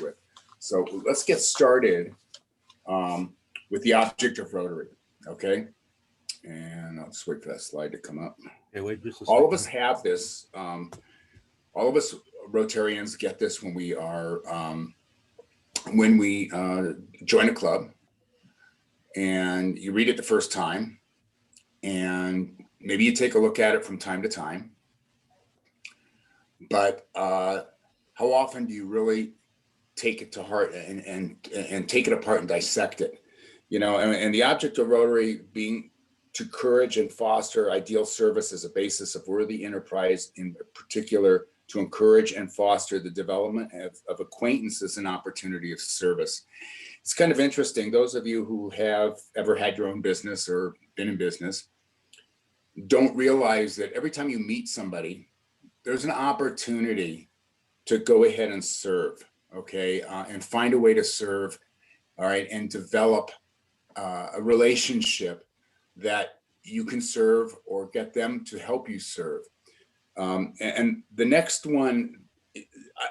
with. So let's get started with the object of Rotary, okay? And I'll just wait for that slide to come up. Okay, wait just a All second. of us have this. All of us Rotarians get this when we are join a club, and you read it the first time, and maybe you take a look at it from time to time. But how often do you really take it to heart and take it apart and dissect it? You know, and the object of Rotary being to encourage and foster ideal service as a basis of worthy enterprise, in particular to encourage and foster the development of acquaintances and opportunity of service. It's kind of interesting. Those of you who have ever had your own business or been in business don't realize that every time you meet somebody, there's an opportunity to go ahead and serve, okay, and find a way to serve, all right, and develop a relationship that you can serve or get them to help you serve. And the next one,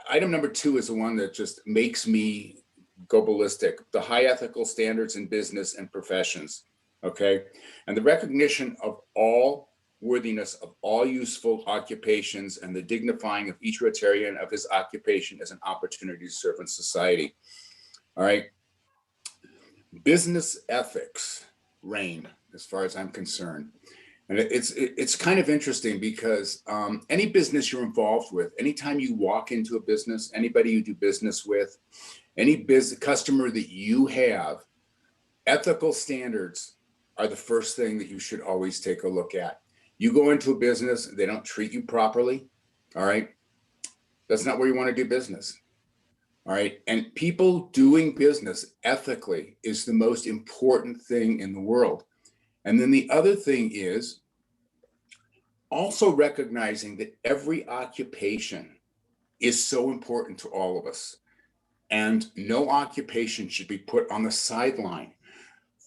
item number 2, is the one that just makes me go ballistic: the high ethical standards in business and professions, okay, and the recognition of all worthiness of all useful occupations and the dignifying of each Rotarian of his occupation as an opportunity to serve in society. All right. Business ethics reign as far as I'm concerned. And it's kind of interesting because any business you're involved with, anytime you walk into a business, anybody you do business with, any customer that you have, ethical standards are the first thing that you should always take a look at. You go into a business, they don't treat you properly, all right? That's not where you want to do business, all right? And people doing business ethically is the most important thing in the world. And then the other thing is also recognizing that every occupation is so important to all of us, and no occupation should be put on the sideline.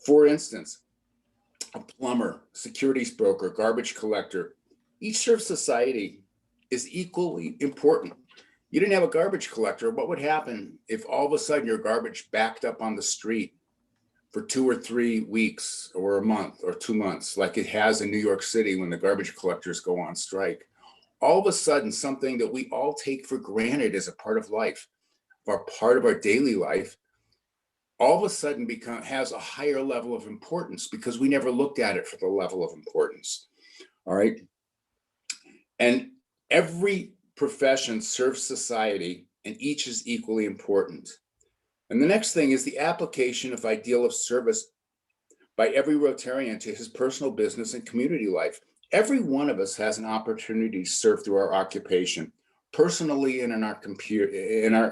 For instance, a plumber, securities broker, garbage collector, each serves society is equally important. You didn't have a garbage collector, what would happen if all of a sudden your garbage backed up on the street for 2 or 3 weeks or a month or 2 months, like it has in New York City when the garbage collectors go on strike? All of a sudden, something that we all take for granted as a part of life, or part of our daily life, all of a sudden has a higher level of importance because we never looked at it for the level of importance, all right? And every profession serves society, and each is equally important. And the next thing is the application of ideal of service by every Rotarian to his personal business and community life. Every one of us has an opportunity to serve through our occupation, personally and in our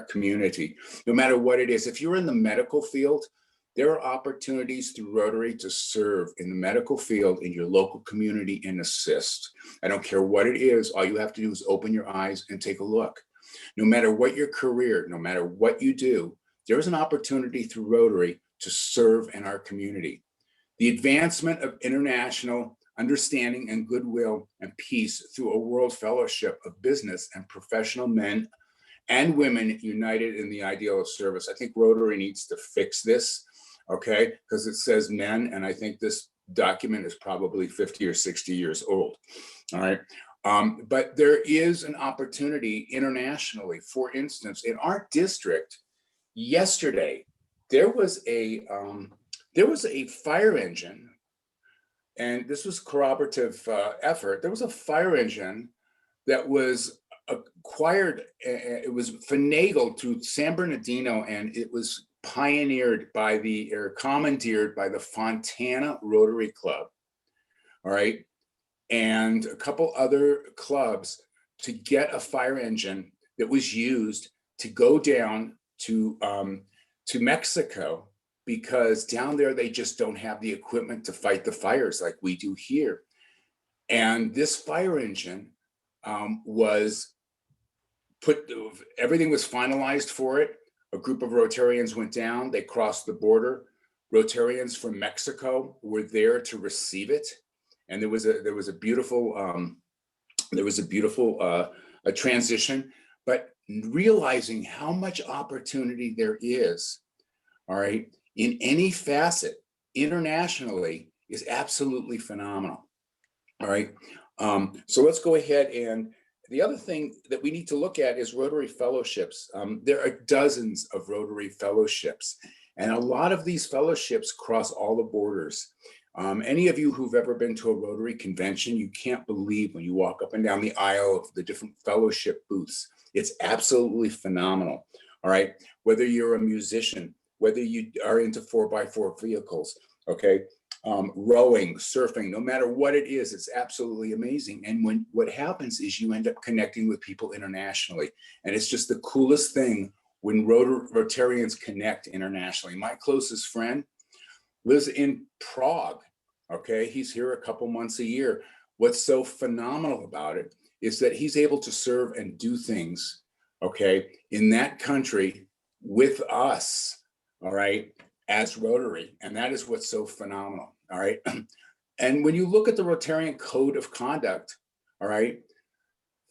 community, no matter what it is. If you're in the medical field, there are opportunities through Rotary to serve in the medical field in your local community and assist. I don't care what it is. All you have to do is open your eyes and take a look. No matter what your career, no matter what you do, there's an opportunity through Rotary to serve in our community. The advancement of international understanding and goodwill and peace through a world fellowship of business and professional men and women united in the ideal of service. I think Rotary needs to fix this, okay? Because it says men, and I think this document is probably 50 or 60 years old, all right? But there is an opportunity internationally. For instance, in our district, yesterday, there was a fire engine, and this was corroborative effort. There was a fire engine that was acquired, it was finagled through San Bernardino, and it was commandeered by the Fontana Rotary Club, all right? And a couple other clubs to get a fire engine that was used to go down to Mexico, because down there they just don't have the equipment to fight the fires like we do here. And this fire engine everything was finalized for it. A group of Rotarians went down, they crossed the border. Rotarians from Mexico were there to receive it. And there was a beautiful transition. But realizing how much opportunity there is, all right, in any facet internationally is absolutely phenomenal. All right. So let's go ahead, and the other thing that we need to look at is Rotary Fellowships. There are dozens of Rotary Fellowships, and a lot of these fellowships cross all the borders. Any of you who've ever been to a Rotary convention, you can't believe when you walk up and down the aisle of the different fellowship booths. It's absolutely phenomenal. All right. Whether you're a musician, whether you are into 4x4 vehicles, okay, rowing, surfing, no matter what it is, it's absolutely amazing. And what happens is you end up connecting with people internationally. And it's just the coolest thing when Rotarians connect internationally. My closest friend lives in Prague, okay? He's here a couple months a year. What's so phenomenal about it is that he's able to serve and do things, okay, in that country with us, all right, as Rotary. And that is what's so phenomenal, all right? And when you look at the Rotarian Code of Conduct, all right,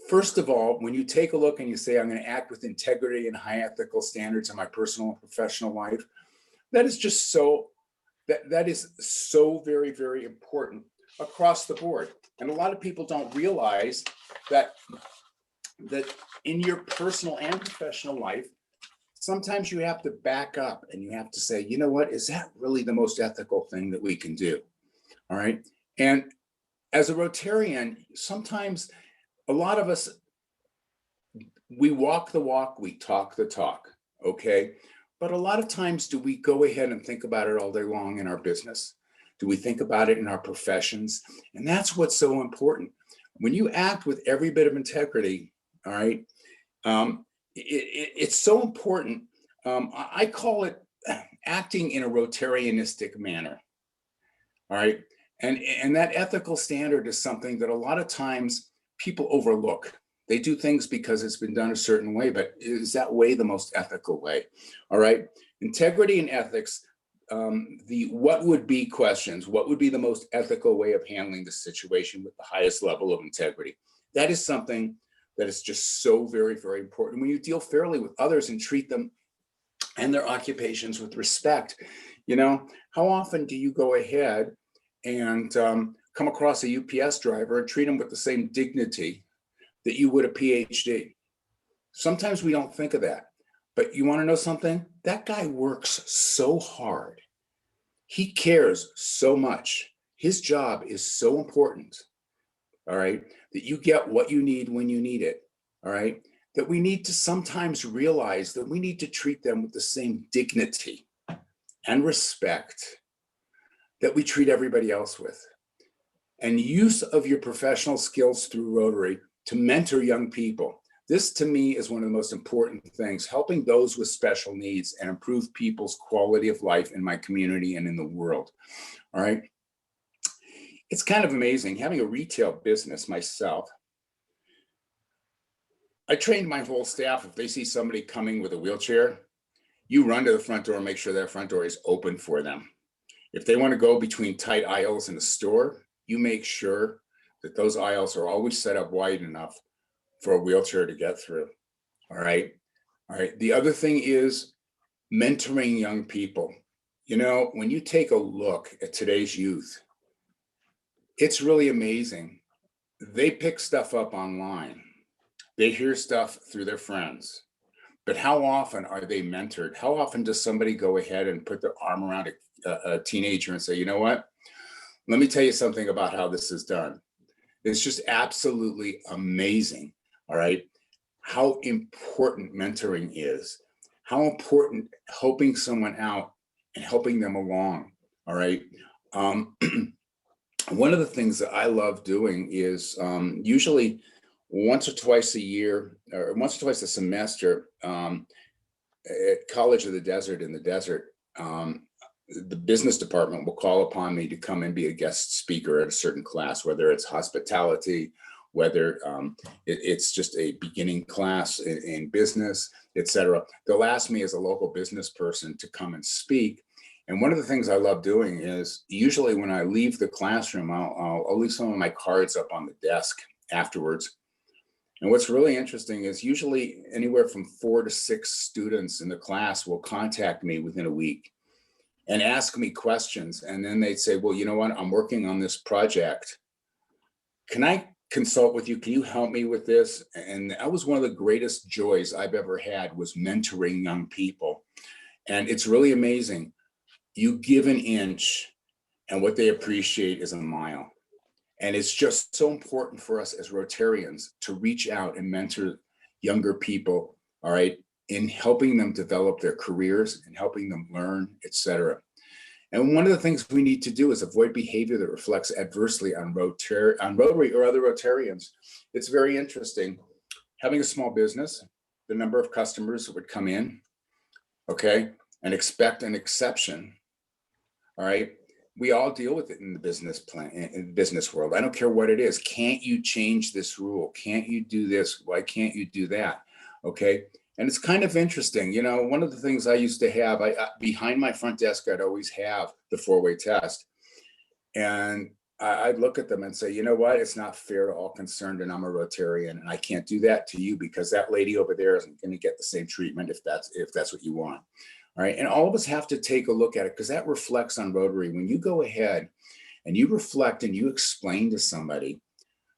first of all, when you take a look and you say, I'm going to act with integrity and high ethical standards in my personal and professional life, that is just so, that is so very, very important across the board. And a lot of people don't realize that in your personal and professional life, sometimes you have to back up and you have to say, you know what, is that really the most ethical thing that we can do? All right. And as a Rotarian, sometimes a lot of us, we walk the walk, we talk the talk. Okay. But a lot of times, do we go ahead and think about it all day long in our business? Do we think about it in our professions? And that's what's so important. When you act with every bit of integrity, all right, it's so important. I call it acting in a Rotarianistic manner. All right. And that ethical standard is something that a lot of times people overlook. They do things because it's been done a certain way, but is that way the most ethical way? All right. Integrity and ethics, the what would be questions, what would be the most ethical way of handling the situation with the highest level of integrity? That is something that is just so very, very important. When you deal fairly with others and treat them and their occupations with respect, you know, how often do you go ahead and come across a UPS driver and treat them with the same dignity that you would a PhD? Sometimes we don't think of that, but you want to know something? That guy works so hard. He cares so much. His job is so important, all right, that you get what you need when you need it, all right, that we need to sometimes realize that we need to treat them with the same dignity and respect that we treat everybody else with. And use of your professional skills through Rotary to mentor young people. This to me is one of the most important things, helping those with special needs and improve people's quality of life in my community and in the world. All right. It's kind of amazing having a retail business myself. I trained my whole staff, if they see somebody coming with a wheelchair, you run to the front door and make sure that front door is open for them. If they want to go between tight aisles in a store, you make sure that those aisles are always set up wide enough for a wheelchair to get through. All right. All right. The other thing is mentoring young people. You know, when you take a look at today's youth, it's really amazing. They pick stuff up online. They hear stuff through their friends. But how often are they mentored? How often does somebody go ahead and put their arm around a teenager and say, you know what? Let me tell you something about how this is done. It's just absolutely amazing, all right, how important mentoring is, how important helping someone out and helping them along, all right? One of the things that I love doing is usually once or twice a year, or once or twice a semester, at College of the Desert in the desert, the business department will call upon me to come and be a guest speaker at a certain class, whether it's hospitality, whether it's just a beginning class in business, etc. They'll ask me as a local business person to come and speak. And one of the things I love doing is usually when I leave the classroom, I'll leave some of my cards up on the desk afterwards. And what's really interesting is usually anywhere from 4 to 6 students in the class will contact me within a week and ask me questions. And then they'd say, well, you know what, I'm working on this project. Can I consult with you? Can you help me with this? And that was one of the greatest joys I've ever had, was mentoring young people. And it's really amazing. You give an inch and what they appreciate is a mile. And it's just so important for us as Rotarians to reach out and mentor younger people, all right, in helping them develop their careers and helping them learn, etc. And one of the things we need to do is avoid behavior that reflects adversely on Rotary or other Rotarians. It's very interesting. Having a small business, the number of customers that would come in, okay, and expect an exception, all right, we all deal with it in the in the business world. I don't care what it is. Can't you change this rule? Can't you do this? Why can't you do that? Okay. And it's kind of interesting. You know, one of the things I used to have, behind my front desk, I'd always have the 4-way test. And I'd look at them and say, you know what? It's not fair to all concerned, and I'm a Rotarian, and I can't do that to you because that lady over there isn't going to get the same treatment if that's what you want. All right. And all of us have to take a look at it, because that reflects on Rotary. When you go ahead and you reflect and you explain to somebody,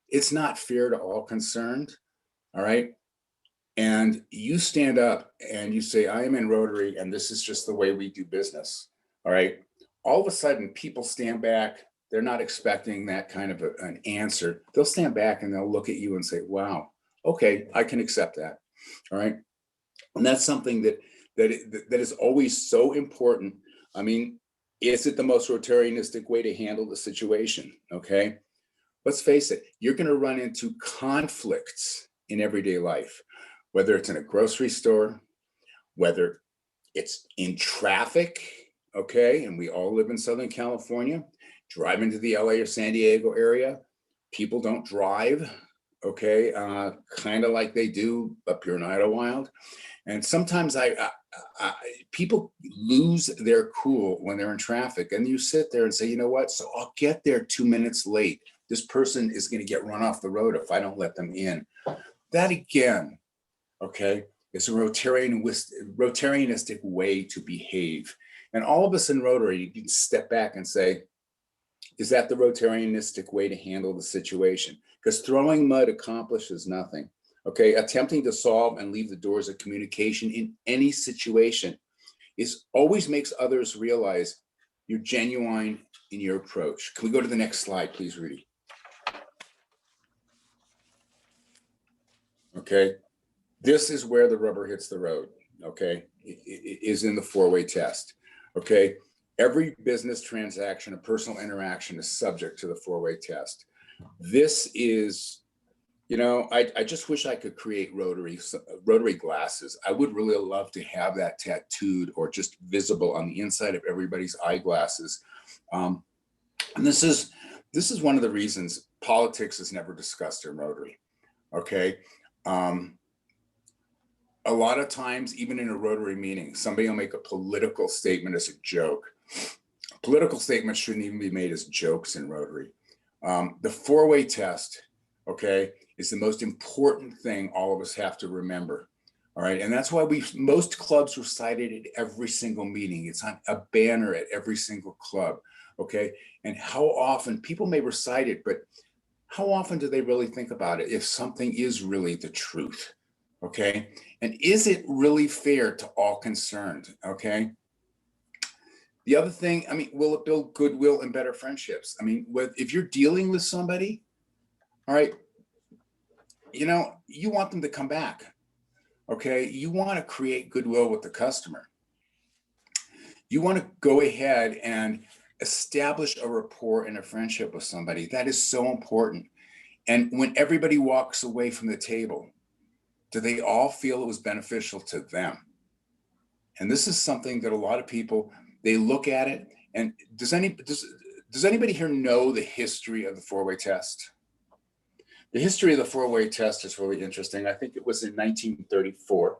it's not fair to all concerned. All right. And you stand up and you say, I am in Rotary and this is just the way we do business. All right. All of a sudden, people stand back. They're not expecting that kind of an answer. They'll stand back and they'll look at you and say, wow, okay, I can accept that. All right. And that's something that is always so important. I mean, is it the most Rotarianistic way to handle the situation? Okay. Let's face it, you're going to run into conflicts in everyday life, whether it's in a grocery store, whether it's in traffic, okay? And we all live in Southern California, driving to the LA or San Diego area. People don't drive, okay? Kind of like they do up here in Idlewild. And sometimes people lose their cool when they're in traffic, and you sit there and say, you know what? So I'll get there 2 minutes late. This person is going to get run off the road if I don't let them in. That again, okay, is a Rotarianistic way to behave. And all of us in Rotary, you can step back and say, is that the Rotarianistic way to handle the situation? Because throwing mud accomplishes nothing. Okay, attempting to solve and leave the doors of communication in any situation always makes others realize you're genuine in your approach. Can we go to the next slide, please, Rudy? Okay, this is where the rubber hits the road. Okay, it is in the 4-way test. Okay, every business transaction, a personal interaction is subject to the 4-way test. This is, you know, I just wish I could create Rotary glasses. I would really love to have that tattooed or just visible on the inside of everybody's eyeglasses. And this is one of the reasons politics is never discussed in Rotary. Okay. A lot of times, even in a Rotary meeting, somebody will make a political statement as a joke. Political statements shouldn't even be made as jokes in Rotary. The 4-way test, okay, is the most important thing all of us have to remember. All right. And that's why most clubs recite it at every single meeting. It's on a banner at every single club. Okay. And how often people may recite it, but how often do they really think about it if something is really the truth? Okay. And is it really fair to all concerned? Okay. The other thing, I mean, will it build goodwill and better friendships? I mean, if you're dealing with somebody, all right, you know, you want them to come back. Okay. You want to create goodwill with the customer. You want to go ahead and establish a rapport and a friendship with somebody. That is so important. And when everybody walks away from the table, do they all feel it was beneficial to them? And this is something that a lot of people, they look at it. And does anybody here know the history of the 4-way test? The history of the 4-way test is really interesting. I think it was in 1934.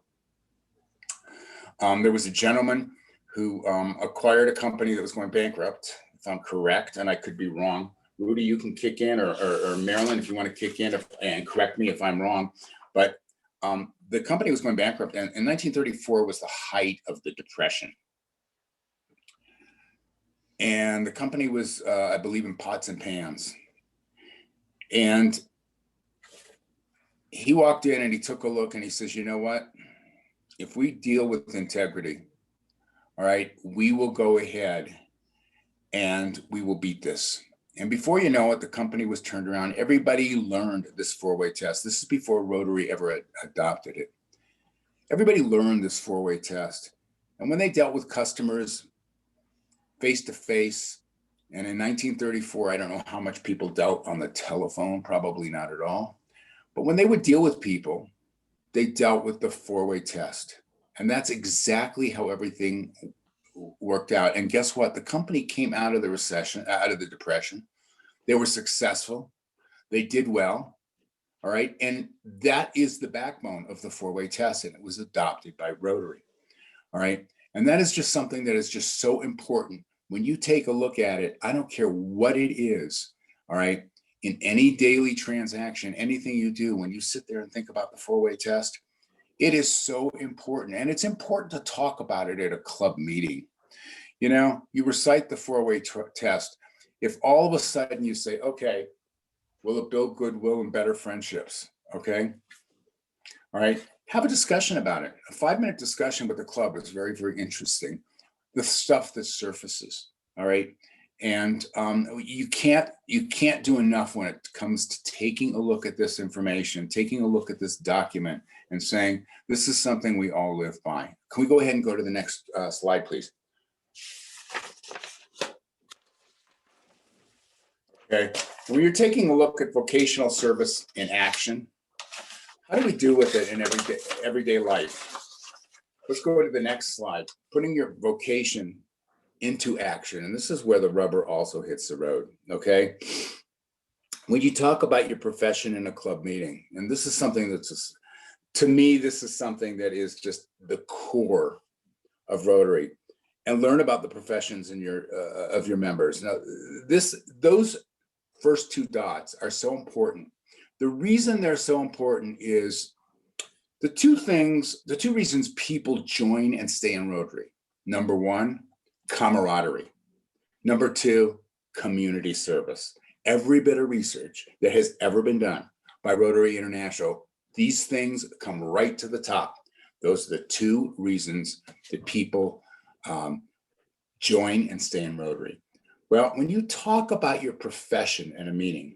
There was a gentleman who acquired a company that was going bankrupt, if I'm correct, and I could be wrong. Rudy, you can kick in, or Marilyn, if you want to kick in and correct me if I'm wrong. But the company was going bankrupt, and in 1934 was the height of the Depression. And the company was, I believe, in pots and pans. And he walked in and he took a look and he says, you know what? If we deal with integrity, all right, we will go ahead and we will beat this. And before you know it, the company was turned around. Everybody learned this four-way test. This is before Rotary ever adopted it. Everybody learned this four-way test. And when they dealt with customers face-to-face, and in 1934, I don't know how much people dealt on the telephone, probably not at all. But when they would deal with people, they dealt with the four-way test. And that's exactly how everything worked out. And guess what? The company came out of the recession, out of the Depression. They were successful. They did well. All right. And that is the backbone of the four-way test. And it was adopted by Rotary. All right. And that is just something that is just so important. When you take a look at it, I don't care what it is. All right. In any daily transaction, anything you do, when you sit there and think about the four-way test, it is so important. And it's important to talk about it at a club meeting. You know, you recite the four-way test. If all of a sudden you say, okay, will it build goodwill and better friendships? Okay. All right. Have a discussion about it. A 5-minute discussion with the club is very, very interesting. The stuff that surfaces. All right. And you can't do enough when it comes to taking a look at this information, taking a look at this document and saying, this is something we all live by. Can we go ahead and go to the next slide, please? Okay. When you're taking a look at vocational service in action, how do we do with it in everyday life? Let's go to the next slide. Putting your vocation into action. And this is where the rubber also hits the road, okay? When you talk about your profession in a club meeting, and this is something that's, just, to me, this is something that is just the core of Rotary, and learn about the professions in your of your members. Now, those first two dots are so important. The reason they're so important is the two reasons people join and stay in Rotary. Number one, camaraderie. Number two, community service. Every bit of research that has ever been done by Rotary International, these things come right to the top. Those are the two reasons that people join and stay in Rotary. Well, when you talk about your profession in a meeting,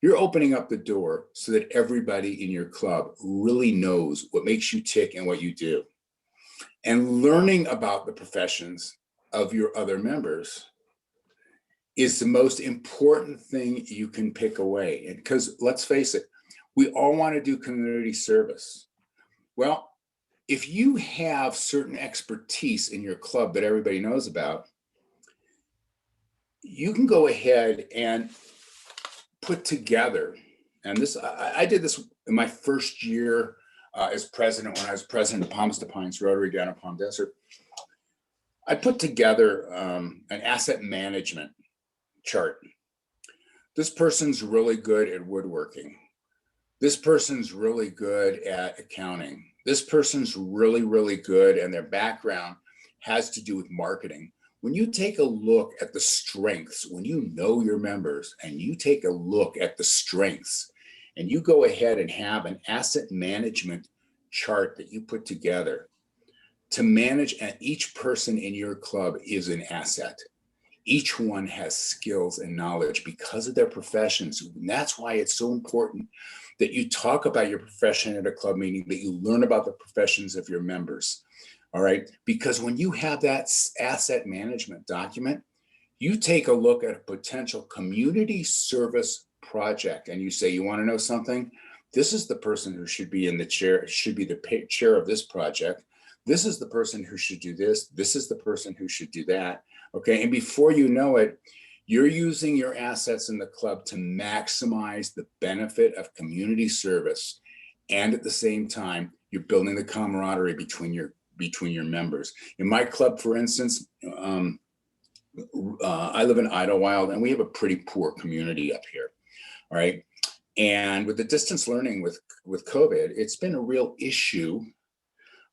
you're opening up the door so that everybody in your club really knows what makes you tick and what you do. And learning about the professions of your other members is the most important thing you can pick away. Because let's face it, we all want to do community service. Well, if you have certain expertise in your club that everybody knows about, you can go ahead and put together, and this, I did this in my first year as president, when I was president of Palms to Pines Rotary down in Palm Desert. I put together an asset management chart. This person's really good at woodworking. This person's really good at accounting. This person's really, really good, and their background has to do with marketing. When you take a look at the strengths, when you know your members and you take a look at the strengths and you go ahead and have an asset management chart that you put together to manage, and each person in your club is an asset. Each one has skills and knowledge because of their professions. And that's why it's so important that you talk about your profession at a club meeting, that you learn about the professions of your members. All right, because when you have that asset management document, you take a look at a potential community service project and you say, you want to know something? This is the person who should be in the chair, should be the chair of this project. This is the person who should do this. This is the person who should do that. Okay, and before you know it, you're using your assets in the club to maximize the benefit of community service. And at the same time, you're building the camaraderie between your members. In my club, for instance, I live in Idlewild, and we have a pretty poor community up here. All right. And with the distance learning with COVID, it's been a real issue.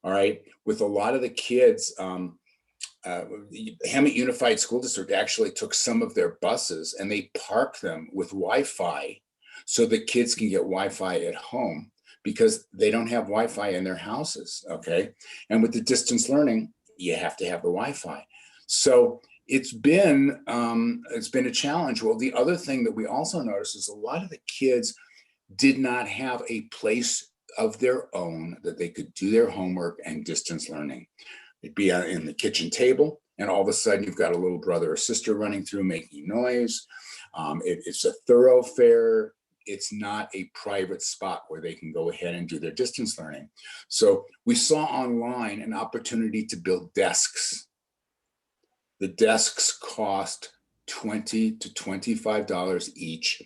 All right. With a lot of the kids, Hammett Unified School District actually took some of their buses and they parked them with Wi-Fi so that kids can get Wi-Fi at home because they don't have Wi-Fi in their houses. Okay. And with the distance learning, you have to have the Wi-Fi. So it's been a challenge. Well, the other thing that we also noticed is a lot of the kids did not have a place of their own that they could do their homework and distance learning. They'd be in the kitchen table, and all of a sudden you've got a little brother or sister running through making noise. It's a thoroughfare. It's not a private spot where they can go ahead and do their distance learning. So we saw online an opportunity to build desks. The desks cost $20 to $25 each,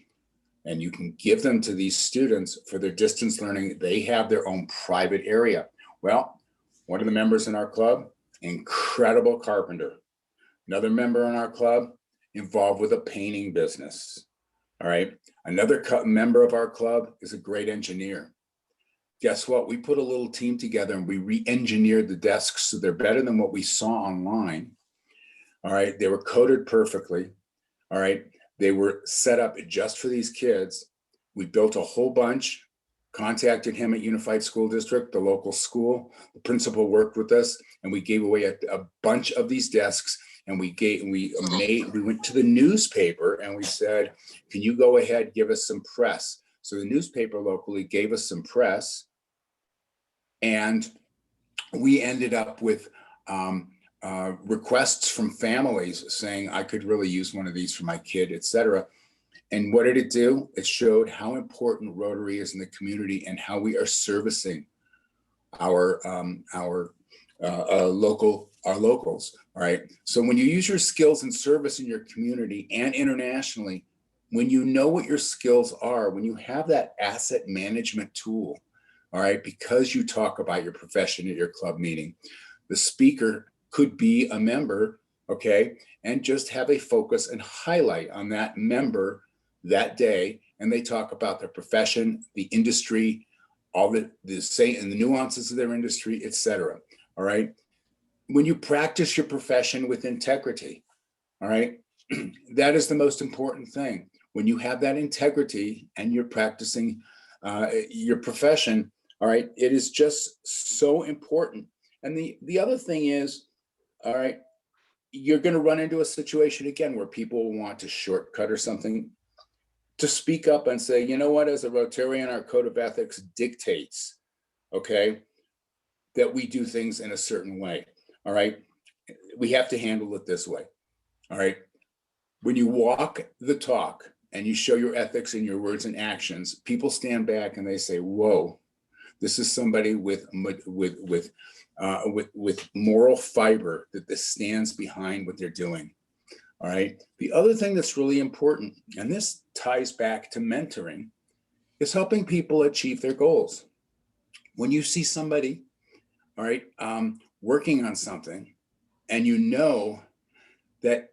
and you can give them to these students for their distance learning. They have their own private area. Well, one of the members in our club, incredible carpenter. Another member in our club, involved with a painting business. All right. Another member of our club is a great engineer. Guess what? We put a little team together and we re-engineered the desks so they're better than what we saw online. All right. They were coded perfectly. All right. They were set up just for these kids. We built a whole bunch, contacted him at Unified School District, the local school. The principal worked with us, and we gave away a bunch of these desks. And we went to the newspaper and we said, can you go ahead, give us some press? So the newspaper locally gave us some press, and we ended up with requests from families saying, I could really use one of these for my kid, et cetera. And what did it do? It showed how important Rotary is in the community and how we are servicing our locals. All right. So when you use your skills in service in your community and internationally, when you know what your skills are, when you have that asset management tool, all right, because you talk about your profession at your club meeting, the speaker could be a member, okay, and just have a focus and highlight on that member that day, and they talk about their profession, the industry, all the nuances of their industry, et cetera. All right. When you practice your profession with integrity, all right, that is the most important thing. When you have that integrity and you're practicing your profession, all right, it is just so important. And the other thing is, all right, you're going to run into a situation again where people want to shortcut or something. To speak up and say, you know what, as a Rotarian, our code of ethics dictates, okay, that we do things in a certain way. All right. We have to handle it this way. All right. When you walk the talk and you show your ethics in your words and actions, people stand back and they say, whoa, this is somebody with moral fiber that stands behind what they're doing. All right. The other thing that's really important, and this ties back to mentoring, is helping people achieve their goals. When you see somebody, all right, working on something, and you know that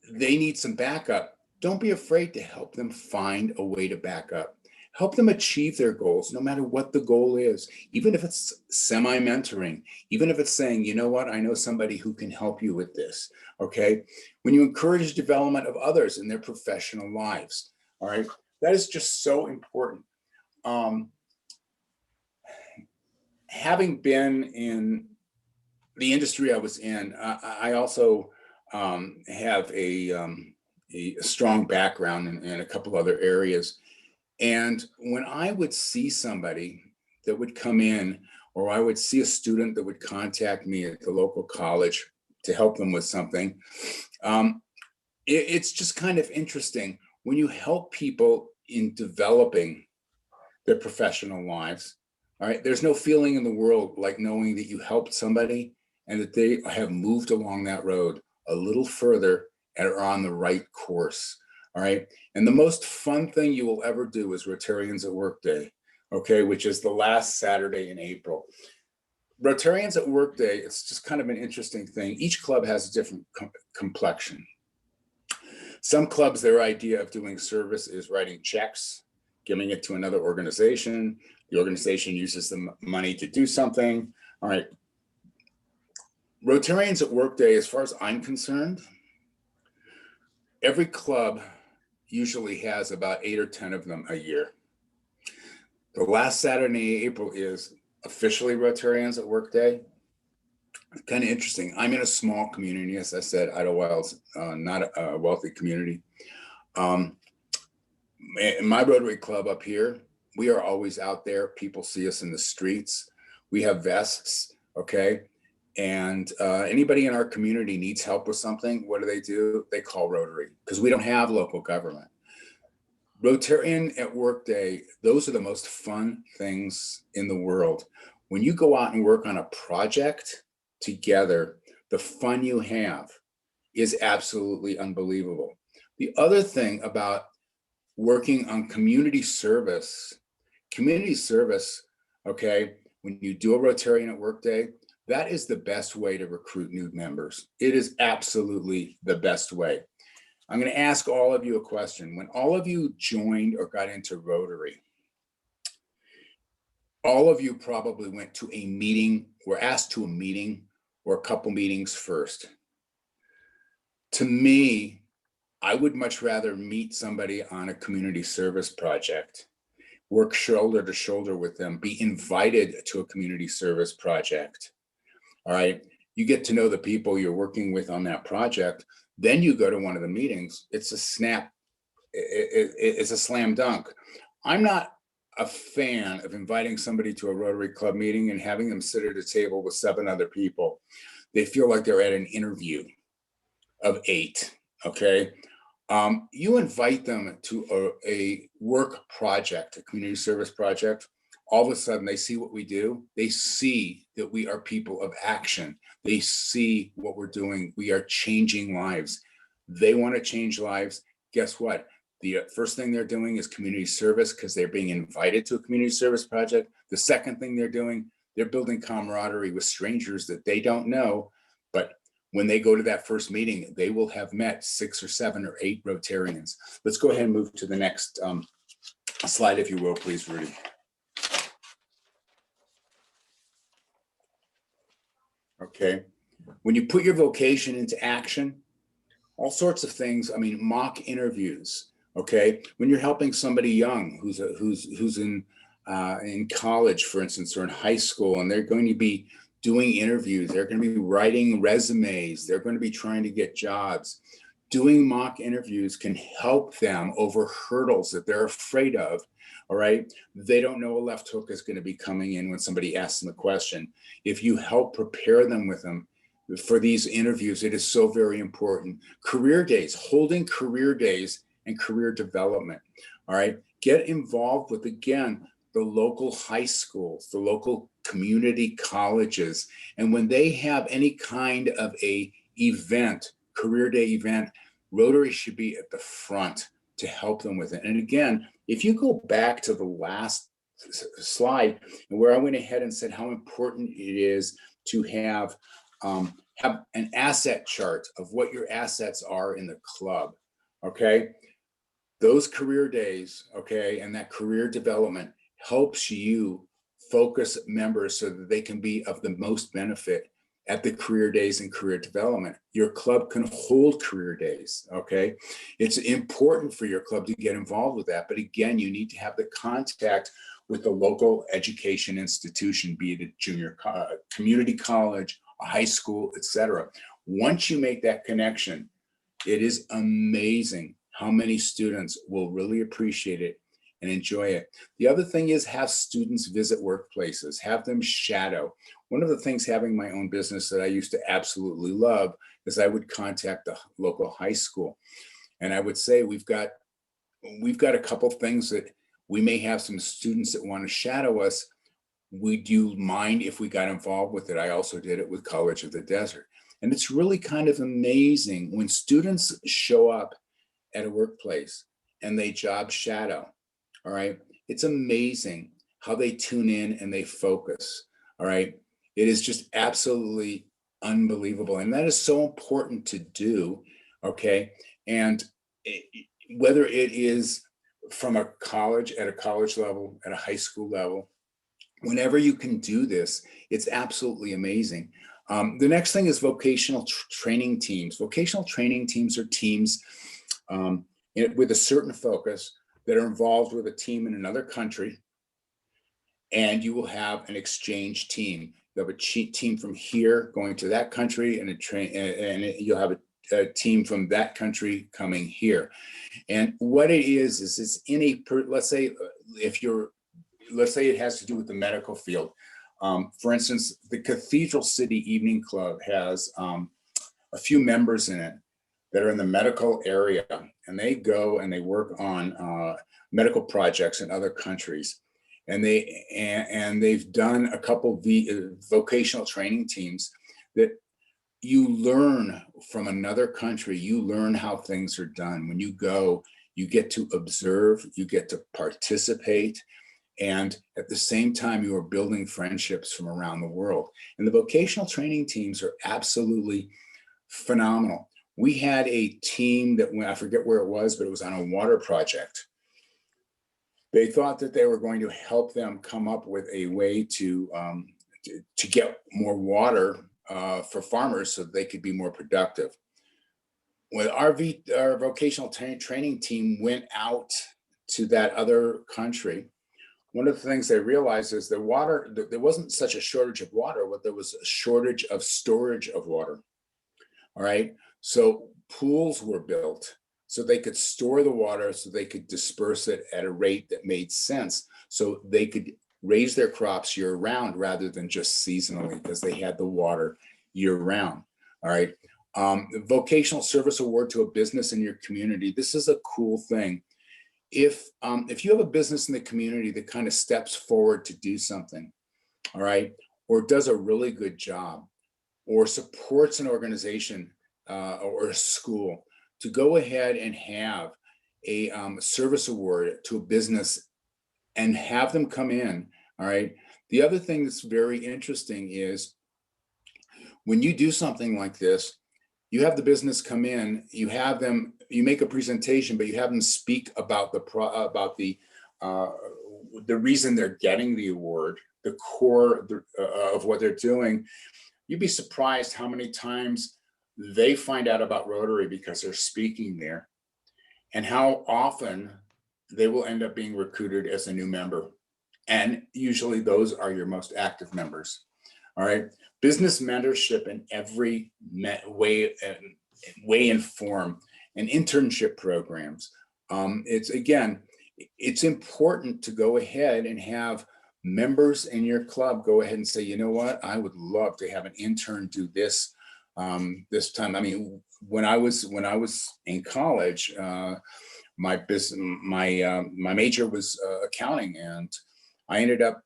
they need some backup, don't be afraid to help them find a way to back up. Help them achieve their goals, no matter what the goal is, even if it's semi-mentoring, even if it's saying, you know what, I know somebody who can help you with this, okay? When you encourage development of others in their professional lives, all right? That is just so important. Having been in the industry I was in, I also have a strong background in a couple other areas. And when I would see somebody that would come in, or I would see a student that would contact me at the local college to help them with something, it's just kind of interesting when you help people in developing their professional lives. All right, there's no feeling in the world like knowing that you helped somebody and that they have moved along that road a little further and are on the right course. All right. And the most fun thing you will ever do is Rotarians at Work Day, okay, which is the last Saturday in April. Rotarians at Workday, it's just kind of an interesting thing. Each club has a different complexion. Some clubs, their idea of doing service is writing checks, giving it to another organization. The organization uses the money to do something. All right. Rotarians at Workday, as far as I'm concerned, every club usually has about 8 or 10 of them a year. The last Saturday in April is officially Rotarians at Workday. Kind of interesting. I'm in a small community, as I said, Idlewild's not a wealthy community. In my Rotary Club up here, we are always out there. People see us in the streets. We have vests, okay? And anybody in our community needs help with something, what do? They call Rotary, because we don't have local government. Rotarian at Workday, those are the most fun things in the world. When you go out and work on a project together, the fun you have is absolutely unbelievable. The other thing about working on community service, okay, when you do a Rotarian at Workday, that is the best way to recruit new members. It is absolutely the best way. I'm going to ask all of you a question. When all of you joined or got into Rotary, all of you probably went to a meeting, were asked to a meeting or a couple meetings first. To me, I would much rather meet somebody on a community service project, work shoulder to shoulder with them, be invited to a community service project. All right, you get to know the people you're working with on that project. Then you go to one of the meetings. It's a snap. It's a slam dunk. I'm not a fan of inviting somebody to a Rotary Club meeting and having them sit at a table with 7 other people. They feel like they're at an interview of 8, okay? You invite them to a work project, a community service project. All of a sudden, they see what we do. They see that we are people of action. They see what we're doing. We are changing lives. They want to change lives. Guess what? The first thing they're doing is community service because they're being invited to a community service project. The second thing they're doing, they're building camaraderie with strangers that they don't know. But when they go to that first meeting, they will have met 6 or 7 or 8 Rotarians. Let's go ahead and move to the next slide, if you will, please, Rudy. Okay. When you put your vocation into action, all sorts of things. I mean, mock interviews. Okay. When you're helping somebody young who's in college, for instance, or in high school, and they're going to be doing interviews, they're going to be writing resumes, they're going to be trying to get jobs. Doing mock interviews can help them over hurdles that they're afraid of. All right. They don't know a left hook is going to be coming in when somebody asks them a question. If you help prepare them with them for these interviews, it is so very important. Career days, holding career days and career development. All right. Get involved with, again, the local high schools, the local community colleges. And when they have any kind of a event, career day event, Rotary should be at the front to help them with it. And again, if you go back to the last slide where I went ahead and said how important it is to have an asset chart of what your assets are in the club, okay? Those career days, okay, and that career development helps you focus members so that they can be of the most benefit at the career days and career development. Your club can hold career days, okay? It's important for your club to get involved with that. But again, you need to have the contact with the local education institution, be it a junior community college, a high school, etc. Once you make that connection, it is amazing how many students will really appreciate it and enjoy it. The other thing is have students visit workplaces, have them shadow. One of the things having my own business that I used to absolutely love is I would contact the local high school and I would say, we've got a couple things that we may have some students that want to shadow us. Would you mind if we got involved with it? I also did it with College of the Desert. And it's really kind of amazing when students show up at a workplace and they job shadow. All right. It's amazing how they tune in and they focus. All right. It is just absolutely unbelievable. And that is so important to do. Okay. And whether it is from a college, at a college level, at a high school level, whenever you can do this, it's absolutely amazing. The next thing is vocational training teams. Vocational training teams are teams with a certain focus that are involved with a team in another country, and you will have an exchange team. You have a team from here going to that country, and you'll have a team from that country coming here. And what it is it's in a, let's say it has to do with the medical field. For instance, the Cathedral City Evening Club has a few members in it that are in the medical area, and they go and they work on medical projects in other countries. And they've done a couple vocational training teams that you learn from another country. You learn how things are done. When you go, you get to observe, you get to participate, and at the same time, you are building friendships from around the world. And the vocational training teams are absolutely phenomenal. We had a team that, I forget where it was, but it was on a water project. They thought that they were going to help them come up with a way to get more water for farmers so they could be more productive. When our vocational training team went out to that other country, one of the things they realized is there wasn't such a shortage of water, but there was a shortage of storage of water. All right. So pools were built so they could store the water, so they could disperse it at a rate that made sense, so they could raise their crops year round rather than just seasonally, because they had the water year round. All right. The Vocational Service Award to a business in your community. This is a cool thing. If you have a business in the community that kind of steps forward to do something, all right, or does a really good job, or supports an organization or a school, to go ahead and have a service award to a business and have them come in, all right. The other thing that's very interesting is when you do something like this, you have the business come in, you make a presentation, but you have them speak about the reason they're getting the award, the core of what they're doing. You'd be surprised how many times they find out about Rotary because they're speaking there, and how often they will end up being recruited as a new member. And usually those are your most active members. All right. Business mentorship in every way and form, and internship programs. It's important to go ahead and have members in your club go ahead and say, you know what, I would love to have an intern do this this time. I mean, when I was in college, my major was accounting, and I ended up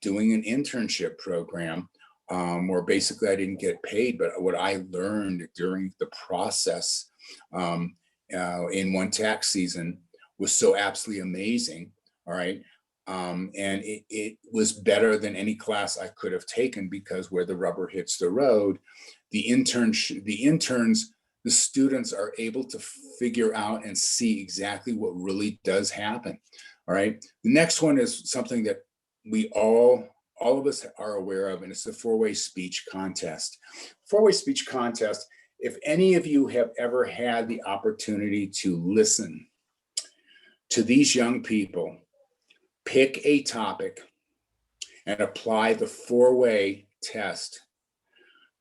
doing an internship program where basically I didn't get paid, but what I learned during the process in one tax season was so absolutely amazing. All right. And it was better than any class I could have taken, because where the rubber hits the road, the interns, the students are able to figure out and see exactly what really does happen. All right. The next one is something that we all of us are aware of, and it's the four-way speech contest. Four-way speech contest. If any of you have ever had the opportunity to listen to these young people pick a topic and apply the four-way test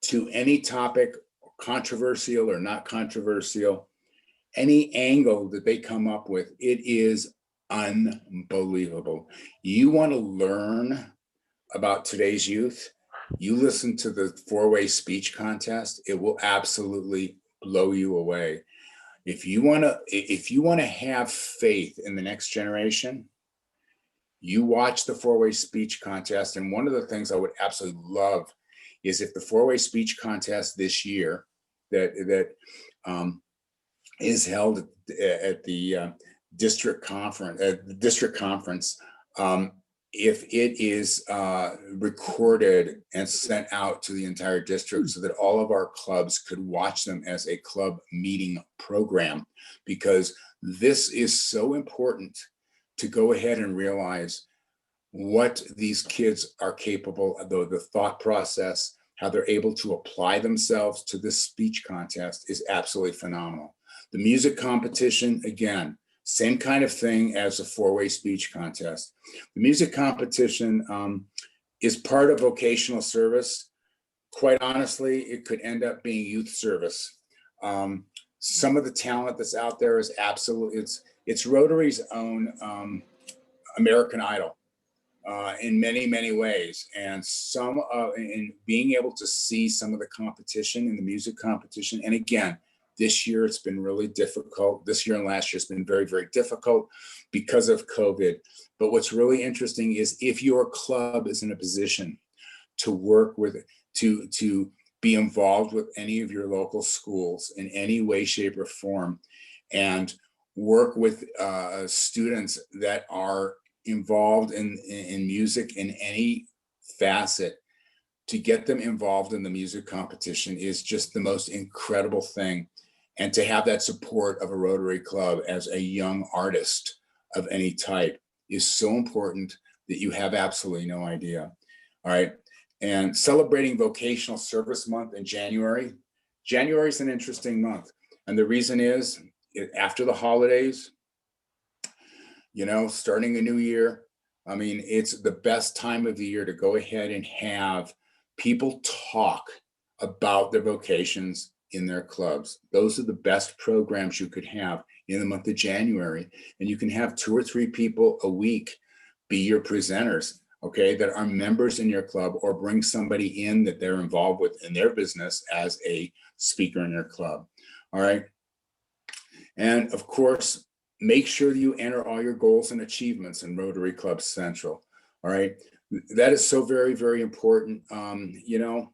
to any topic, controversial or not controversial, any angle that they come up with, it is unbelievable. You want to learn about today's youth, you listen to the four-way speech contest, it will absolutely blow you away. If you want to have faith in the next generation, you watch the four-way speech contest. And one of the things I would absolutely love is if the four-way speech contest this year that is held at the district conference, if it is recorded and sent out to the entire district so that all of our clubs could watch them as a club meeting program, because this is so important to go ahead and realize what these kids are capable of, the thought process, how they're able to apply themselves to this speech contest is absolutely phenomenal. The music competition, again, same kind of thing as a four-way speech contest. The music competition is part of vocational service. Quite honestly, it could end up being youth service. Some of the talent that's out there is absolutely, it's Rotary's own American Idol in many, many ways. And in being able to see some of the competition in the music competition, and again, this year, it's been really difficult. This year and last year, it's been very, very difficult because of COVID. But what's really interesting is if your club is in a position to work with, to be involved with any of your local schools in any way, shape, or form, and work with students that are involved in music in any facet, to get them involved in the music competition is just the most incredible thing. And to have that support of a Rotary Club as a young artist of any type is so important that you have absolutely no idea. All right. And celebrating Vocational Service Month in January. January is an interesting month. And the reason is, after the holidays, you know, starting a new year, I mean, it's the best time of the year to go ahead and have people talk about their vocations in their clubs. Those are the best programs you could have in the month of January. And you can have 2 or 3 people a week be your presenters, okay, that are members in your club, or bring somebody in that they're involved with in their business as a speaker in your club. All right. And of course, make sure that you enter all your goals and achievements in Rotary Club Central. All right. That is so very, very important. You know,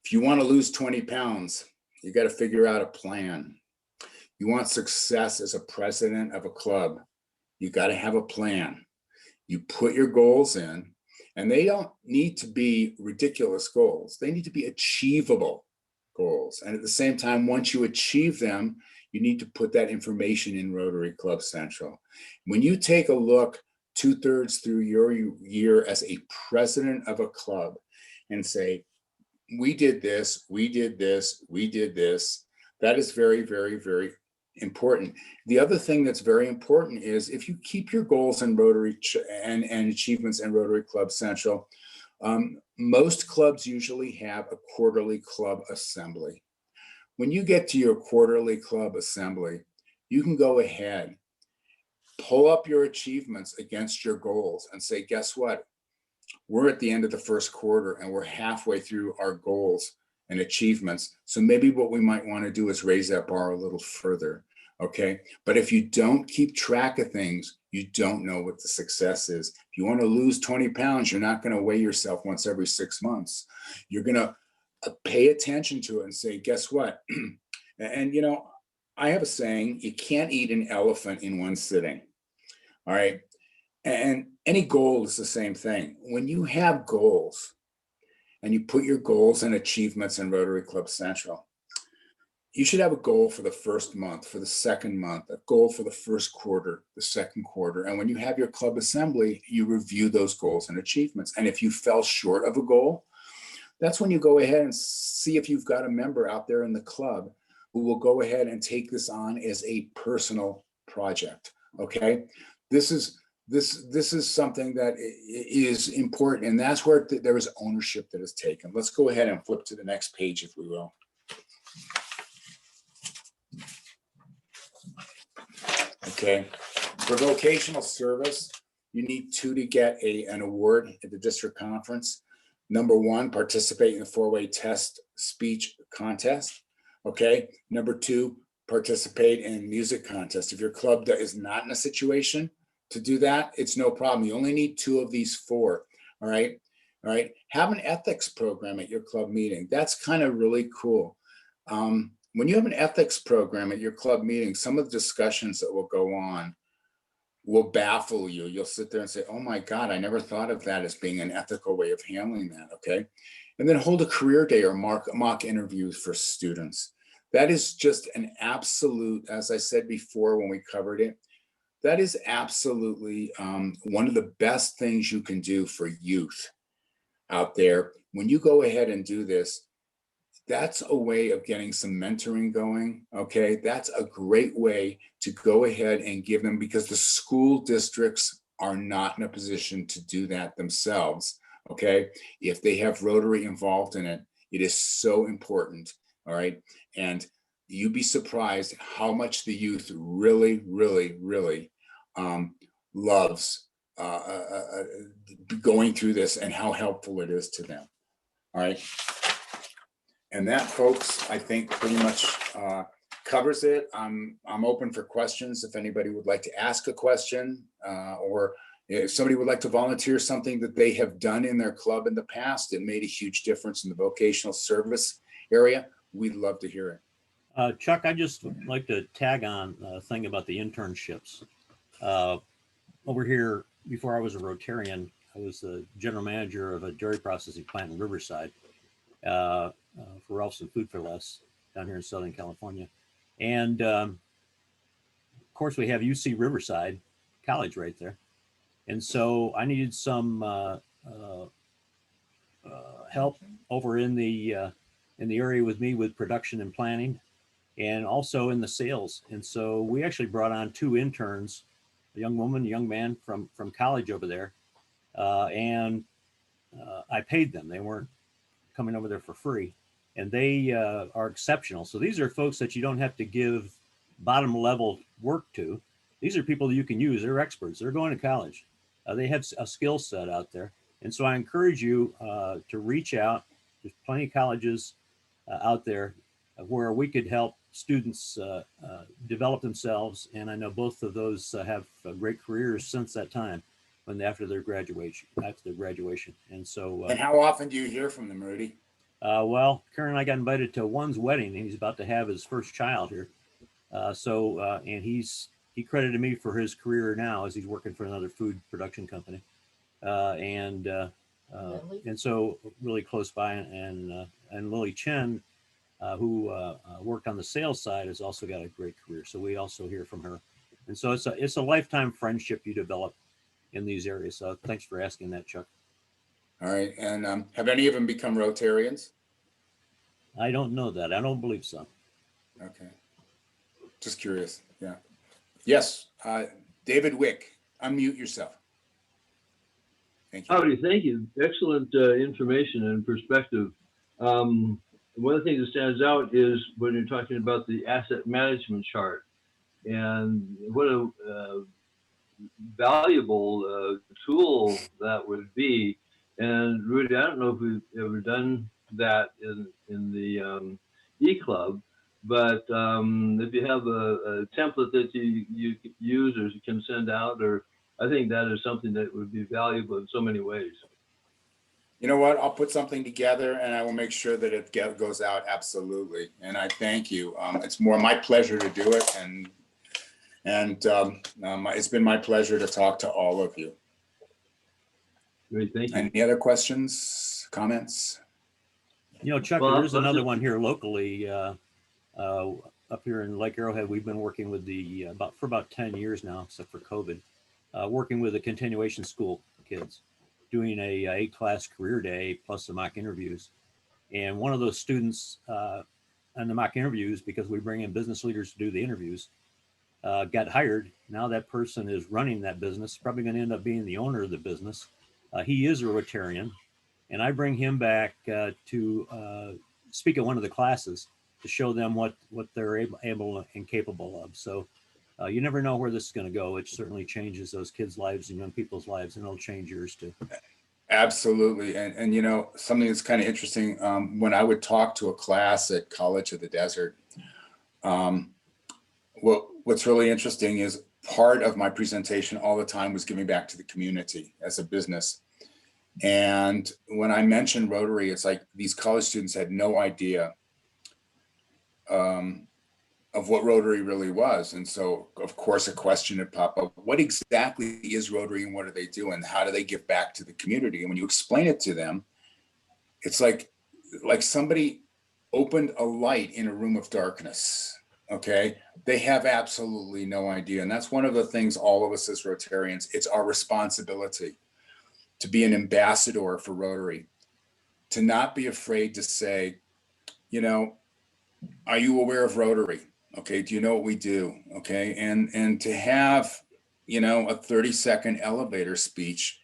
if you want to lose 20 pounds, you got to figure out a plan. You want success as a president of a club, you got to have a plan. You put your goals in, and they don't need to be ridiculous goals. They need to be achievable goals. And at the same time, once you achieve them, you need to put that information in Rotary Club Central. When you take a look 2/3 through your year as a president of a club and say, we did this, we did this, we did this, that is very, very, very important. The other thing that's very important is if you keep your goals in Rotary and achievements in Rotary Club Central, most clubs usually have a quarterly club assembly. When you get to your quarterly club assembly, you can go ahead, pull up your achievements against your goals and say, guess what? We're at the end of the first quarter and we're halfway through our goals and achievements. So maybe what we might want to do is raise that bar a little further. Okay. But if you don't keep track of things, you don't know what the success is. If you want to lose 20 pounds, you're not going to weigh yourself once every 6 months. You're going to pay attention to it and say, guess what? And, you know, I have a saying, you can't eat an elephant in one sitting. All right. And any goal is the same thing. When you have goals and you put your goals and achievements in Rotary Club Central, you should have a goal for the first month, for the second month, a goal for the first quarter, the second quarter. And when you have your club assembly, you review those goals and achievements. And if you fell short of a goal, that's when you go ahead and see if you've got a member out there in the club who will go ahead and take this on as a personal project. Okay. This is something that is important, and that's where there is ownership that is taken. Let's go ahead and flip to the next page, if we will. Okay, for vocational service, you need 2 to get an award at the district conference. Number 1, participate in the 4-way test speech contest. Okay, number 2, participate in music contest. If your club is not in a situation to do that, it's no problem. You only need 2 of these 4. All right. All right. Have an ethics program at your club meeting. That's kind of really cool. When you have an ethics program at your club meeting, some of the discussions that will go on will baffle you. You'll sit there and say, oh my God, I never thought of that as being an ethical way of handling that, okay? And then hold a career day or mock interviews for students. That is just an absolute, as I said before when we covered it, that is absolutely one of the best things you can do for youth out there. When you go ahead and do this, that's a way of getting some mentoring going, okay? That's a great way to go ahead and give them, because the school districts are not in a position to do that themselves, okay? If they have Rotary involved in it, it is so important, all right? And you'd be surprised how much the youth really, really, really loves going through this and how helpful it is to them, all right? And that, folks, I think pretty much covers it. I'm open for questions if anybody would like to ask a question, or if somebody would like to volunteer something that they have done in their club in the past that made a huge difference in the vocational service area, we'd love to hear it. Chuck, I just like to tag on a thing about the internships. Over here, before I was a Rotarian, I was the general manager of a dairy processing plant in Riverside. For Ralph's and Food for Less down here in Southern California. And of course, we have UC Riverside College right there. And so I needed some help over in the area with me with production and planning, and also in the sales. And so we actually brought on 2 interns, a young woman, a young man from college over there. And I paid them. They weren't coming over there for free. And they are exceptional. So these are folks that you don't have to give bottom level work to. These are people that you can use. They're experts. They're going to college. They have a skill set out there. And so I encourage you to reach out. There's plenty of colleges out there where we could help students develop themselves. And I know both of those have great careers since that time, after their graduation. And so. And how often do you hear from them, Rudy? Well, Karen and I got invited to one's wedding, and he's about to have his first child here. And he credited me for his career now as he's working for another food production company. And so really close by, and Lily Chen, who worked on the sales side, has also got a great career. So we also hear from her. And so it's a lifetime friendship you develop in these areas. So thanks for asking that, Chuck. All right. And have any of them become Rotarians? I don't know that. I don't believe so. Okay. Just curious. Yeah. Yes. David Wick, unmute yourself. Thank you. Howdy, thank you. Excellent information and perspective. One of the things that stands out is when you're talking about the asset management chart, and what a valuable tool that would be. And Rudy, I don't know if we've ever done that in the e-club, but if you have a template that you use or you can send out, or I think that is something that would be valuable in so many ways. You know what? I'll put something together and I will make sure that it goes out. Absolutely. And I thank you. It's more my pleasure to do it. And it's been my pleasure to talk to all of you. Great, thank you. Any other questions, comments? You know, Chuck, there's another one here locally up here in Lake Arrowhead. We've been working with for about 10 years now, except for COVID, working with the continuation school kids, doing a 8-class career day plus the mock interviews. And one of those students on the mock interviews, because we bring in business leaders to do the interviews, got hired. Now that person is running that business, probably going to end up being the owner of the business. He is a Rotarian, and I bring him back to speak at one of the classes to show them what they're able and capable of. So you never know where this is going to go. It certainly changes those kids' lives and young people's lives, and it'll change yours too. Absolutely. And you know, something that's kind of interesting, when I would talk to a class at College of the Desert, what's really interesting is part of my presentation all the time was giving back to the community as a business. And when I mentioned Rotary, it's like these college students had no idea of what Rotary really was. And so, of course, a question would pop up: what exactly is Rotary, and what do they do, and how do they give back to the community? And when you explain it to them, it's like somebody opened a light in a room of darkness. Okay, they have absolutely no idea. And that's one of the things, all of us as Rotarians, it's our responsibility to be an ambassador for Rotary, to not be afraid to say, you know, are you aware of Rotary? Okay, do you know what we do? Okay, and to have, you know, a 30-second elevator speech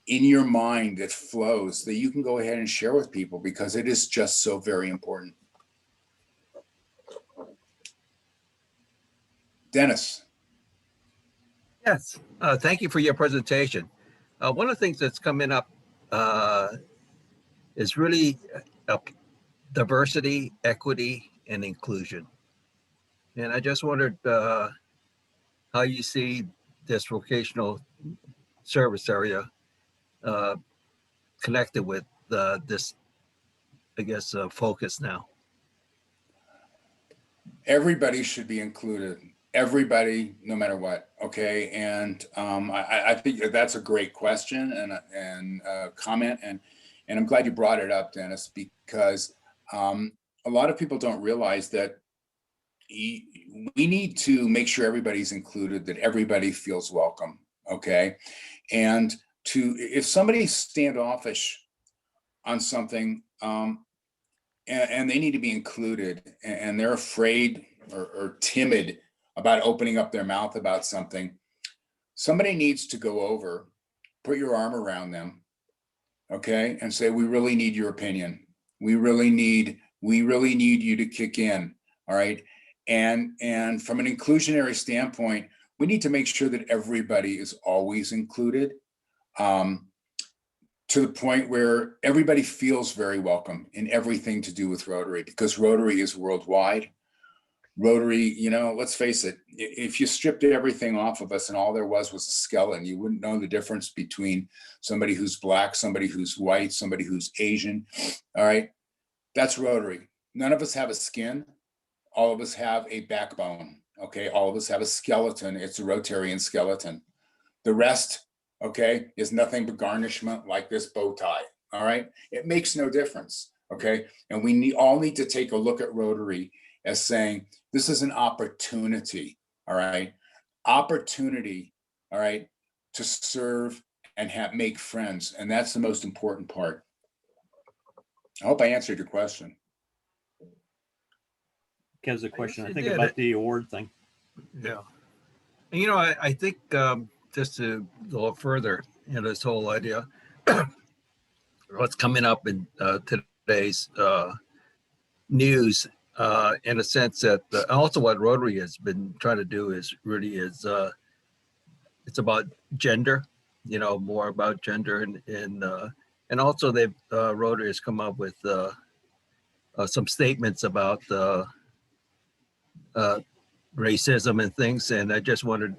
in your mind that flows, that you can go ahead and share with people, because it is just so very important. Dennis. Yes, thank you for your presentation. One of the things that's coming up is really diversity, equity, and inclusion. And I just wondered how you see this vocational service area connected with this, I guess, focus now. Everybody should be included. Everybody, no matter what. Okay, and I think that's a great question and comment, and I'm glad you brought it up, Dennis, because a lot of people don't realize that we need to make sure everybody's included, that everybody feels welcome. Okay, and if somebody's standoffish on something, and they need to be included, and they're afraid or timid about opening up their mouth about something, somebody needs to go over, put your arm around them, okay, and say, we really need your opinion. We really need you to kick in. All right. And from an inclusionary standpoint, we need to make sure that everybody is always included, to the point where everybody feels very welcome in everything to do with Rotary, because Rotary is worldwide. Rotary, you know, let's face it, if you stripped everything off of us and all there was a skeleton, you wouldn't know the difference between somebody who's Black, somebody who's white, somebody who's Asian. All right. That's Rotary. None of us have a skin. All of us have a backbone. Okay. All of us have a skeleton. It's a Rotarian skeleton. The rest, okay, is nothing but garnishment like this bow tie. All right. It makes no difference. Okay. And we all need to take a look at Rotary as saying, this is an opportunity. All right. Opportunity. All right. To serve and make friends. And that's the most important part. I hope I answered your question. Has a question, I You think, did. about the award thing. Yeah. And, you know, I think just to go further in this whole idea, what's coming up in today's news, in a sense that also what Rotary has been trying to do is really it's about gender, you know, more about gender, and also they've Rotary has come up with some statements about racism and things, and I just wondered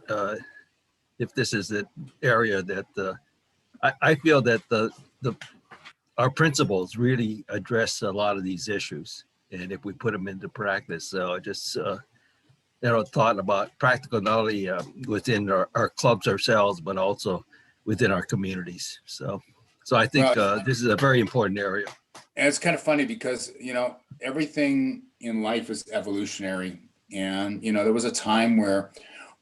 if this is the area that I feel that our principles really address a lot of these issues, and if we put them into practice. So I just thought about practical not only within our clubs ourselves, but also within our communities. So I think this is a very important area. And it's kind of funny because, you know, everything in life is evolutionary. And, you know, there was a time where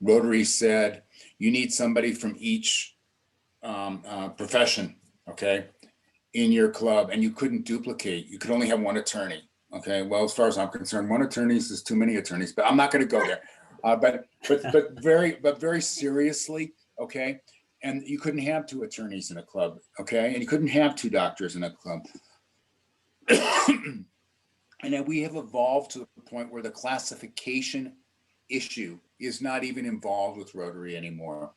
Rotary said, you need somebody from each profession, okay, in your club, and you couldn't duplicate. You could only have one attorney. Okay. Well, as far as I'm concerned, one attorney is too many attorneys, but I'm not going to go there. But very seriously, okay. And you couldn't have two attorneys in a club, okay, and you couldn't have two doctors in a club. And then we have evolved to the point where the classification issue is not even involved with Rotary anymore.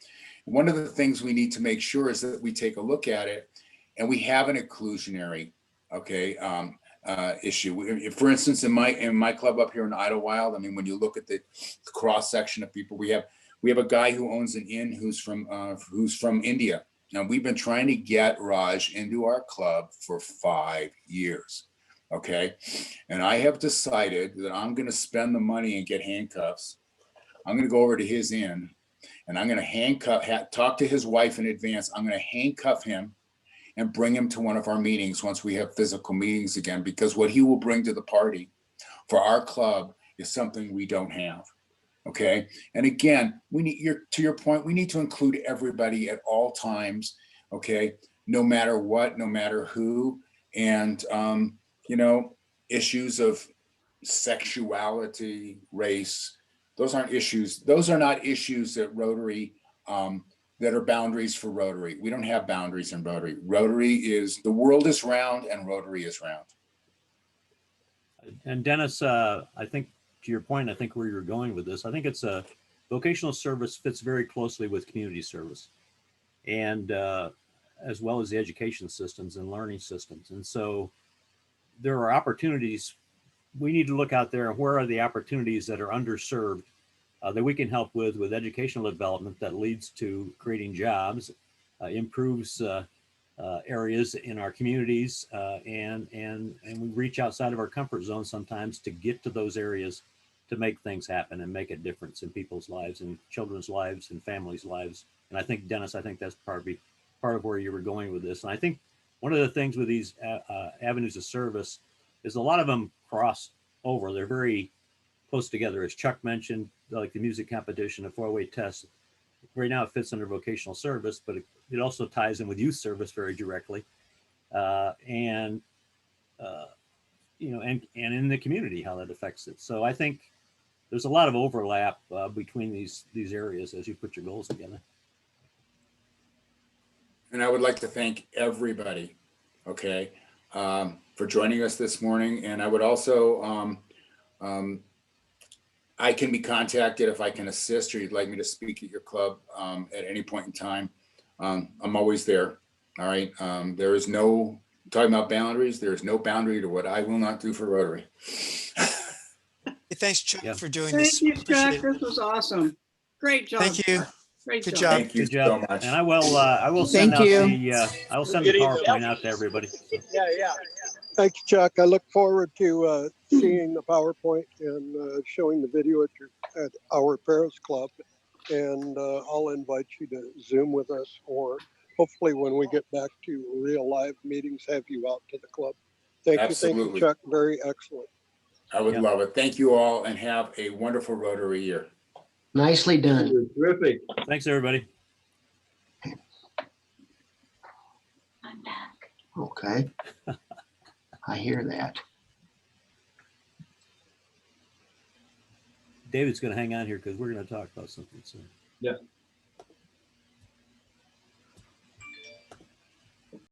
One of the things we need to make sure is that we take a look at it, and we have an inclusionary, okay, issue. For instance, in my club up here in Idlewild, I mean, when you look at the cross section of people, we have a guy who owns an inn who's from India. Now, we've been trying to get Raj into our club for 5 years. okay? And I have decided that I'm going to spend the money and get handcuffs. I'm going to go over to his inn and I'm going to talk to his wife in advance. I'm going to handcuff him and bring him to one of our meetings once we have physical meetings again, because what he will bring to the party for our club is something we don't have. Okay. And again, to your point, we need to include everybody at all times. Okay. No matter what, no matter who. And, issues of sexuality, race, those aren't issues. Those are not issues that Rotary, that are boundaries for Rotary. We don't have boundaries in Rotary. The world is round and Rotary is round. And Dennis, I think to your point, I think where you're going with this, I think it's a vocational service fits very closely with community service, and as well as the education systems and learning systems. And so there are opportunities. We need to look out there and where are the opportunities that are underserved that we can help with educational development that leads to creating jobs, improves areas in our communities, and we reach outside of our comfort zone sometimes to get to those areas to make things happen and make a difference in people's lives and children's lives and families' lives. And I think, Dennis, I think that's part of where you were going with this. And I think one of the things with these avenues of service is a lot of them cross over. They're very close together. As Chuck mentioned, like the music competition, a 4-way test. Right now it fits under vocational service, but it also ties in with youth service very directly. And in the community, how that affects it. So I think there's a lot of overlap between these areas as you put your goals together. And I would like to thank everybody, okay, for joining us this morning. And I would also, I can be contacted if I can assist or you'd like me to speak at your club at any point in time. I'm always there. All right. There is no talking about boundaries. There is no boundary to what I will not do for Rotary. Hey, thanks, Chuck, Yeah. for doing Thank this. you, Chuck. Appreciate it. This was awesome. Great job. Thank you. Chuck. Great Good job. job. Thank you Good job. so much. And I will send Thank out you. I will send the PowerPoint out to everybody. So. Thank you, Chuck. I look forward to seeing the PowerPoint and showing the video at our Paris Club. And I'll invite you to Zoom with us, or hopefully when we get back to real live meetings, have you out to the club. Thank you, Absolutely. Chuck. Very excellent. I would Yeah. love it. Thank you all and have a wonderful Rotary year. Nicely done. Terrific. Thanks, everybody. I'm back. Okay. I hear that. David's going to hang on here because we're going to talk about something soon. Yeah.